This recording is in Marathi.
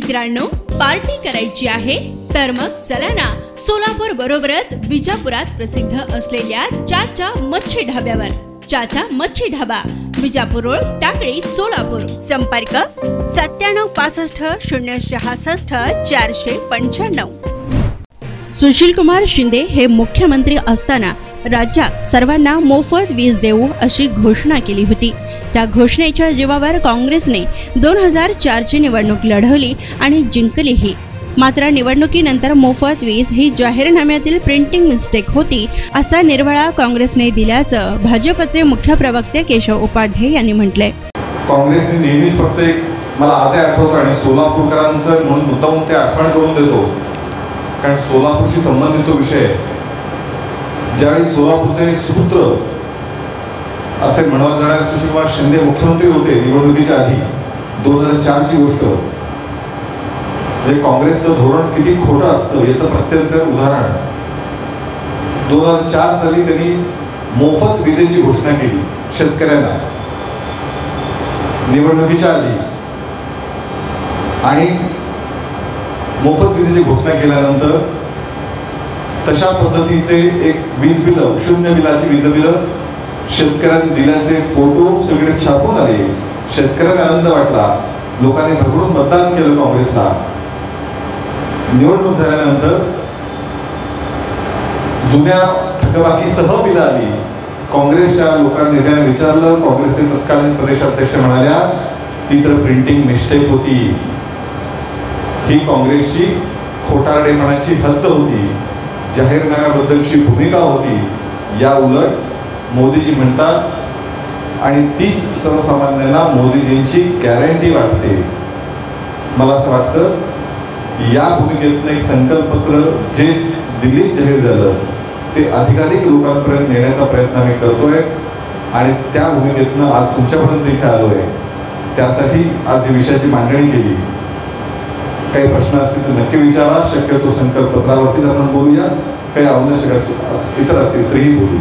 मित्रांनो, पार्टी करायची आहे तर मग चला ना, सोलापूर बरोबरच विजापुरात प्रसिद्ध असलेल्या चाचा मच्छी ढाब्यावर. चाचा मच्छी ढाबा, विजापूर रोड, टाकळी, सोलापूर. संपर्क 9765 066 495. सुशीलकुमार शिंदे हे मुख्यमंत्री असताना राज्यात सर्वांना मोफत वीज देऊ अशी घोषणा केली होती. त्या घोषणेच्या जीवावर काँग्रेसने 2004 ची निवडणूक लढवली आणि जिंकलीही. मात्र निवडणुकीनंतर मोफत वीज ही जाहीरनाम्यातील प्रिंटिंग मिस्टेक होती असा निर्वाळा काँग्रेसने दिल्याचं भाजपचे मुख्य प्रवक्ते केशव उपाध्ये यांनी म्हटलंय. काँग्रेसने नेहमीच फक्त एक मला आजही आठवतं आणि सोलापूरकरांचं म्हणून मुद्दाहून ते आठवण करून देतो, कारण सोलापूरशी संबंधित तो विषय. ज्यावेळी सोलापूरचे सुपुत्र असे म्हणवले जाणारे सुशीलकुमार शिंदे मुख्यमंत्री होते निवडणुकीच्या आधी, 2004 ची गोष्ट. म्हणजे काँग्रेसचं धोरण किती खोटं असतं याचं प्रत्यंतर उदाहरण. 2004 साली त्यांनी मोफत विजेची घोषणा केली शेतकऱ्यांना निवडणुकीच्या आधी, आणि मोफत विजेची घोषणा केल्यानंतर तशा पद्धतीचे एक वीज बिलं, शून्य बिलाची वीज बिलं शेतकऱ्यांनी दिल्याचे फोटो सगळे छापून आले. शेतकऱ्यांना आनंद वाटला, लोकांनी भरभरून मतदान केलं काँग्रेसला. निवडणूक झाल्यानंतर जुन्या थकबाकीसह बिलं आली. काँग्रेसच्या लोकांनी नेत्यांना विचारलं, काँग्रेसचे तत्कालीन प्रदेशाध्यक्ष म्हणाल्या ती तर प्रिंटिंग मिस्टेक होती, ही काँग्रेसची खोटारडेपणाची हद्द होती, जाहीरनाम्याबद्दलची भूमिका होती. या उलट मोदीजी म्हणतात आणि तीच सर्वसामान्यांना मोदीजींची गॅरंटी वाटते. मला असं वाटतं या भूमिकेतून एक संकल्पपत्र जे दिल्लीत जाहीर झालं ते अधिकाधिक लोकांपर्यंत नेण्याचा प्रयत्न आम्ही करतोय आणि त्या भूमिकेतून आज तुमच्यापर्यंत इथे आलोय. त्यासाठी आज या विषयाची मांडणी केली. काही प्रश्न असतील तर नक्की विचारा. शक्यतो संकल्पपत्रावरतीच आपण बोलूया. काही आवश्यक असतील इतर असतील तरीही बोलू.